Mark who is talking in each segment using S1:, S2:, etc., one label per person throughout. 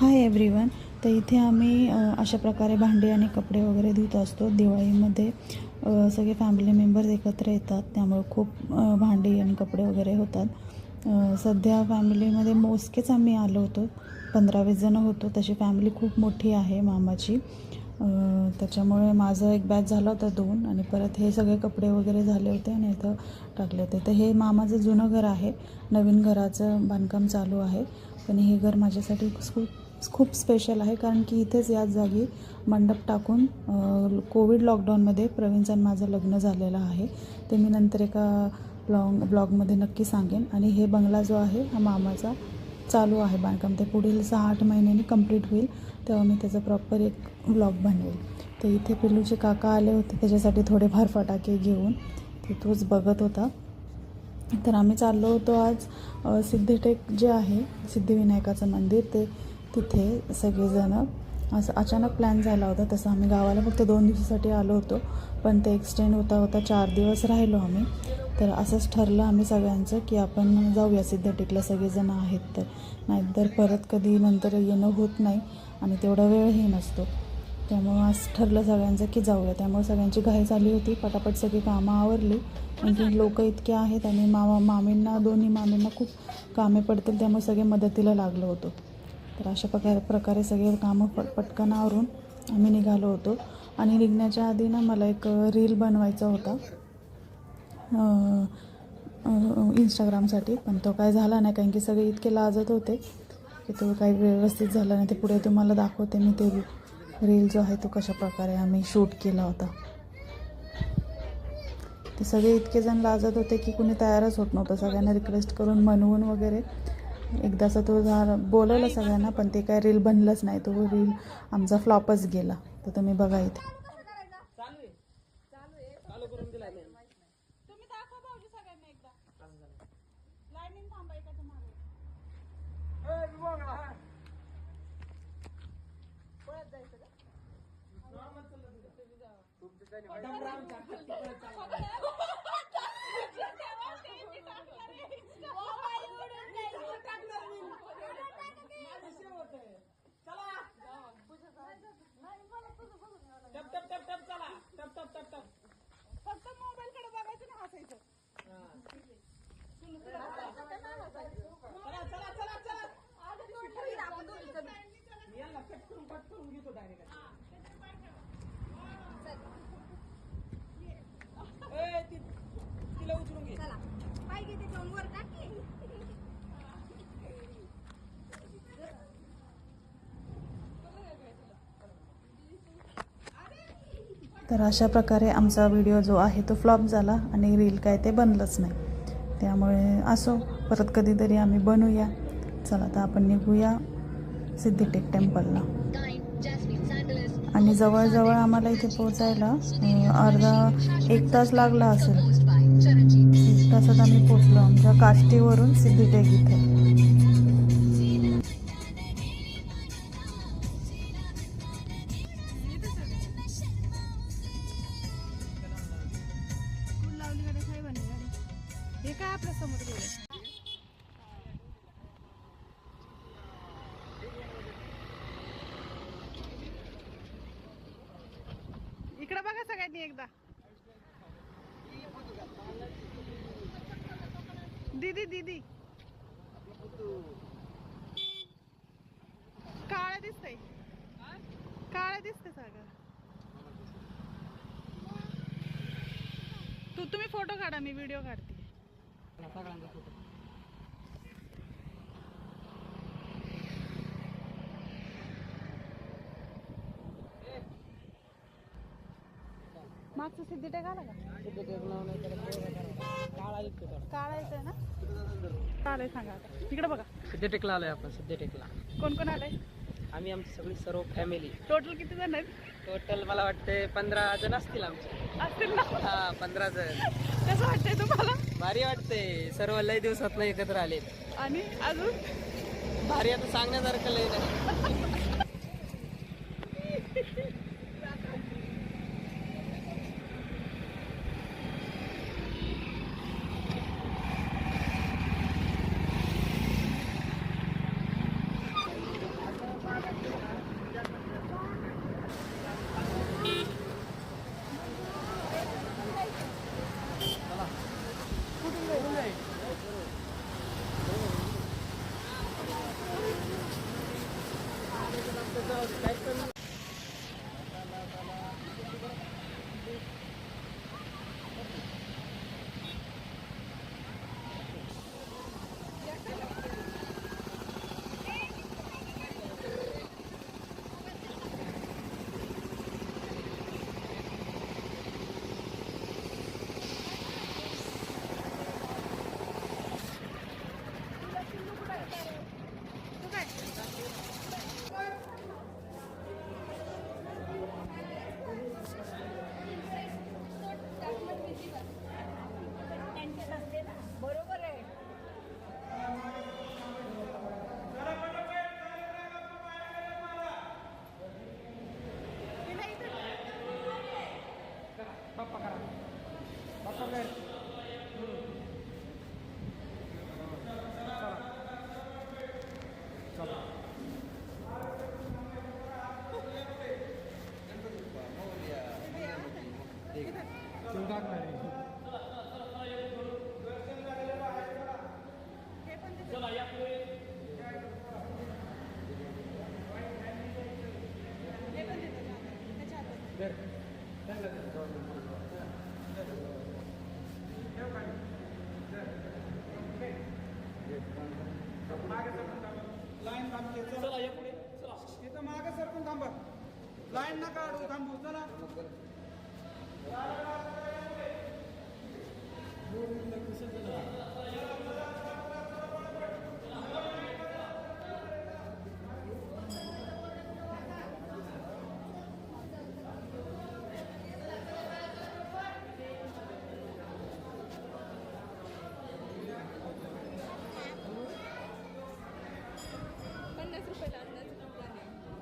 S1: Hi everyone. तर इथे आम्ही अशा प्रकारे भांडी आणि कपडे वगैरे धुत असतो. दिवाळीमध्ये सगळे फॅमिली मेंबर्स एकत्र येतात, त्यामुळे खूप भांडी आणि कपडे वगैरे होतात. सध्या फॅमिलीमध्ये मोजकेच आम्ही आलो होतो, 15-20 जण होतो. तशी फॅमिली खूप मोठी आहे मामाची. त्याच्यामुळे माझं एक बॅच झाला होता 2 आणि परत हे सगळे कपडे वगैरे झाले होते आणि इथं टाकले होते. तर हे मामाचं जुनं घर आहे, नवीन घराचं बांधकाम चालू आहे. पण हे घर माझ्यासाठी खूप स्पेशल आहे, कारण की इथेच याच जागी मंडप टाकून कोविड लॉकडाऊनमध्ये प्रवीणचं आणि माझं लग्न झालेलं आहे. ते मी नंतर एका ब्लॉगमध्ये नक्की सांगेन. आणि हे बंगला जो आहे हा मामाचा चालू आहे बांधकाम. ते पुढील 6-8 महिन्यांनी कंप्लीट होईल, तेव्हा मी त्याचा प्रॉपर एक ब्लॉग बनवेल. तर इथे पिल्लूचे काका आले होते, त्याच्यासाठी थोडेफार फटाके घेऊन ते तोच बघत होता. तर आम्ही चाललो होतो आज सिद्धटेक जे आहे सिद्धिविनायकाचं मंदिर, ते तिथे सगळेजणं. असं अचानक प्लॅन झाला होता. तसं आम्ही गावाला फक्त 2 दिवसासाठी आलो होतो, पण ते एक्सटेंड होता 4 दिवस राहिलो आम्ही. तर असंच ठरलं आम्ही सगळ्यांचं की आपण जाऊया सिद्धटेकला, सगळेजणं आहेत तर. नाहीतर परत कधी नंतर येणं होत नाही आणि तेवढा वेळही नसतो. त्यामुळं आज ठरलं सगळ्यांचं की जाऊया. त्यामुळे सगळ्यांची घाई झाली होती, पटापट सगळी कामं आवरली. आणखी लोक इतके आहेत आणि मामींना दोन्ही मामींना खूप कामे पडतील, त्यामुळे सगळे मदतीला लागलो होतो. तर अशा प्रकारे सगळे कामं पटकन आवरून आम्ही निघालो होतो. आणि निघण्याच्या आधी ना मला एक रील बनवायचा होता इंस्टाग्रामसाठी, पण तो काय झाला नाही, कारण की सगळे इतके लाजत होते की तो काही व्यवस्थित झाला नाही. ते पुढे तुम्हाला दाखवते मी ते रील जो आहे तो कशा प्रकारे आम्ही शूट केला होता. ते सगळे इतके जण लाजत होते की कुणी तयारच होत नव्हतं. सगळ्यांना रिक्वेस्ट करून मनवून वगैरे एकदाचा तो बोलवलं सगळ्यांना, पण ते काय रील बनलंच नाही. तो रील आमचा फ्लॉपच गेला. तर तुम्ही बघा इथे. तर अशा प्रकारे आमचा व्हिडिओ जो आहे तो फ्लॉप झाला आणि रील काय ते बनलंच नाही. त्यामुळे असो, परत कधीतरी आम्ही बनवूया. चला तर आपण निघूया सिद्धटेक टेम्पलला. आणि जवळजवळ आम्हाला इथे पोचायला अर्धा 1 तास लागला असेल. 1 तासात आम्ही पोचलो आमच्या काष्टीवरून सिद्धटेक इथे.
S2: इकडे बघा सगळ्यांनी एकदा. दीदी दीदी काळं दिसतंय, काळं दिसतंय सगळं. तुम्ही फोटो काढा, मी व्हिडिओ काढते. सगळ्यांचा फोटो. मागचं सिद्धटेक आला का? काळा येतोय ना? चालेल, सांगा आता. इकडे बघा.
S3: सिद्धटेकला आलोय आपण. सिद्धटेकला
S2: कोण कोण आलंय?
S3: आम्ही आमची सगळी सर्व फॅमिली.
S2: टोटल किती जण आहेत?
S3: टोटल मला वाटते 15 जण असतील आमचे.
S2: असतील ना?
S3: हा, 15 जण.
S2: कसं वाटतंय तुम्हाला?
S3: भारी वाटते. सर्व लय दिवसात एकत्र आले.
S2: आणि अजून
S3: भारी आता सांगण्यासारखं लय नाही.
S4: लाईन थांबते चला या पुढे चला इथं मागे सरकून थांबा लाईन नका अडवू थांबू चला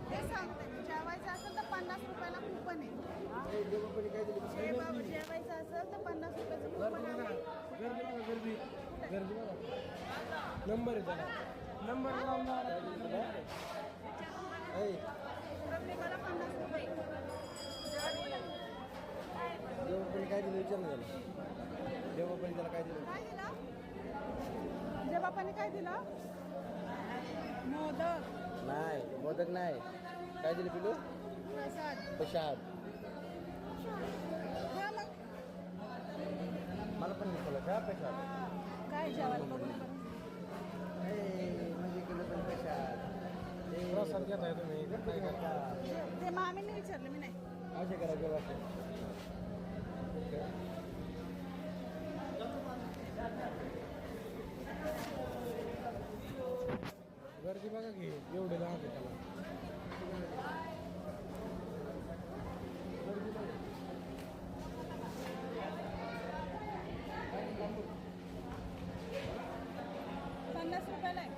S2: ते सांगते जेवायचं असेल तर 50 रुपयाला कुपन आहे. जेवायचं असेल तर 50 रुपयाचं कुपन आहे.
S4: नंबर आहे त्याला नंबर
S2: प्रत्येकाला 50 रुपये.
S4: काय दिलं विचार ना देवबापाने त्याला काय दिलं
S2: काय दिलं? जेबापाने काय दिलं? मोदक,
S4: नाही मोदक नाही काय दिलं पिलू
S2: प्रसाद.
S4: प्रसाद
S2: हा मग
S4: मला पण दिसलं का प्रसाद
S2: काय जेवायला बघून बरं.
S4: म्हणजे किलो पण प्रसाद प्रसाद घेताय तुम्ही काय करता
S2: ते मामीने विचारलं मी नाही.
S4: असे करा जेव्हा गर्दी बघा की एवढे लहान आहे त्याला गर्दी बघा
S2: 50 रुपयाला आहे.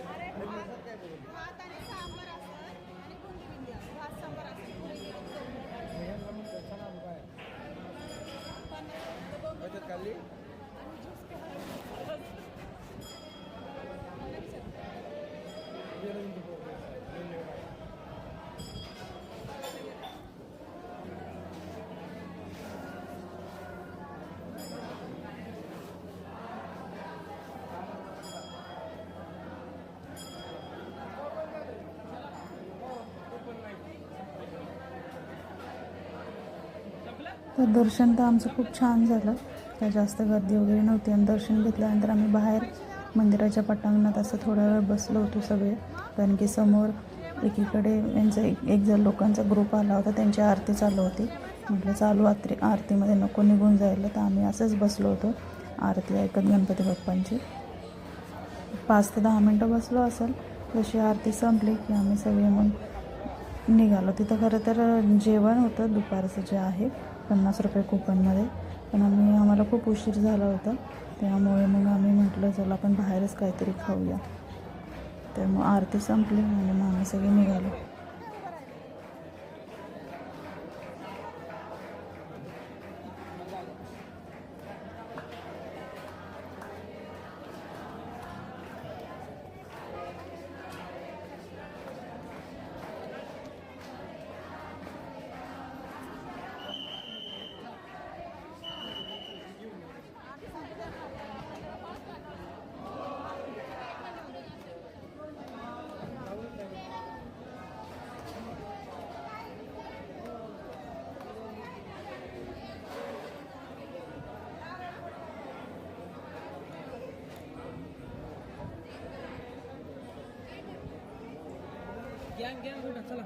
S2: अरे भात आणि सांबार असेल आणि बुंदी बिंदी असेल. भात सांबार असेल पुढे गेलं तर 50 रुपये
S4: बचत खाल्ली
S2: आणि ज्यूस केला.
S1: तर दर्शन तर आमचं खूप छान झालं. काय जास्त गर्दी वगैरे नव्हती आणि दर्शन घेतल्यानंतर आम्ही बाहेर मंदिराच्या पटांगणात असं थोडा वेळ बसलो होतो सगळे. कारण की समोर एकीकडे यांचा एक जर लोकांचा ग्रुप आला होता, त्यांची आरती चालू होती. म्हटलं चालू आरतीमध्ये नको निघून जायला, तर आम्ही असंच बसलो होतो आरती ऐकत गणपती बाप्पांची. 5 ते 10 मिनटं बसलो असेल. जशी आरती संपली की आम्ही सगळे मग निघालो. तिथं खरं तर जेवण होतं दुपारचं जे आहे 50 रुपये कुपनमध्ये, पण आम्हाला खूप उशीर झाला होता, त्यामुळे मग आम्ही म्हटलं चला आपण बाहेरच काहीतरी खाऊया. तर मग आरती संपली आणि मग आम्ही सगळे निघालो.
S3: गॅंग कुठं चला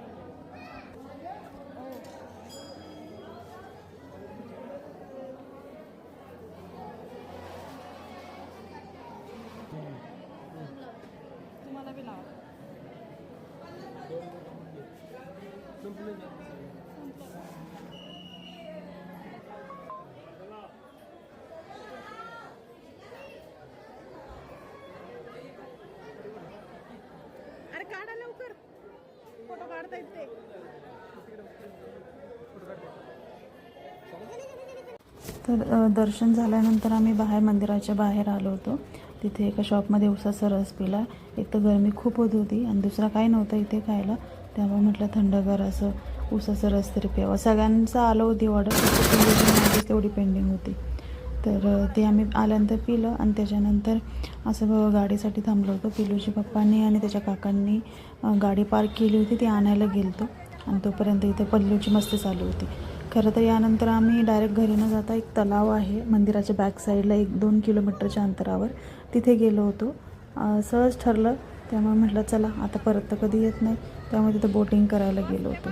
S2: तुम्हाला बी लावा. अरे काढा लवकर, फोटो काढता येते.
S1: तर दर्शन झाल्यानंतर आम्ही मंदिराच्या बाहेर आलो होतो. तिथे एका शॉपमध्ये उसाचा रस पिला. एक तर गरमी खूप होत होती आणि दुसरा काही नव्हतं इथे खायला. त्यामुळे म्हटलं थंडगार असं ऊसाचं रस तरी प्यावं. सगळ्यांचं आलं होती ऑर्डर, फक्त माझीच तेवढी पेंडिंग होती. तर ते आम्ही आल्यानंतर पिलं आणि त्याच्यानंतर असं गाडीसाठी थांबलो होतो. पिलूच्या पप्पांनी आणि त्याच्या काकांनी गाडी पार्क केली होती, ती आणायला गेलतो आणि तोपर्यंत इथे पल्लूची मस्ती चालू होती. खरं तर यानंतर आम्ही डायरेक्ट घरी न जाता एक तलाव आहे मंदिराच्या बॅक साईडला 1-2 किलोमीटरच्या अंतरावर, तिथे गेलो होतो. सहज ठरलं, त्यामुळे म्हटलं चला आता परत तर कधी येत नाही, त्यामुळे तिथं बोटिंग करायला गेलो होतो.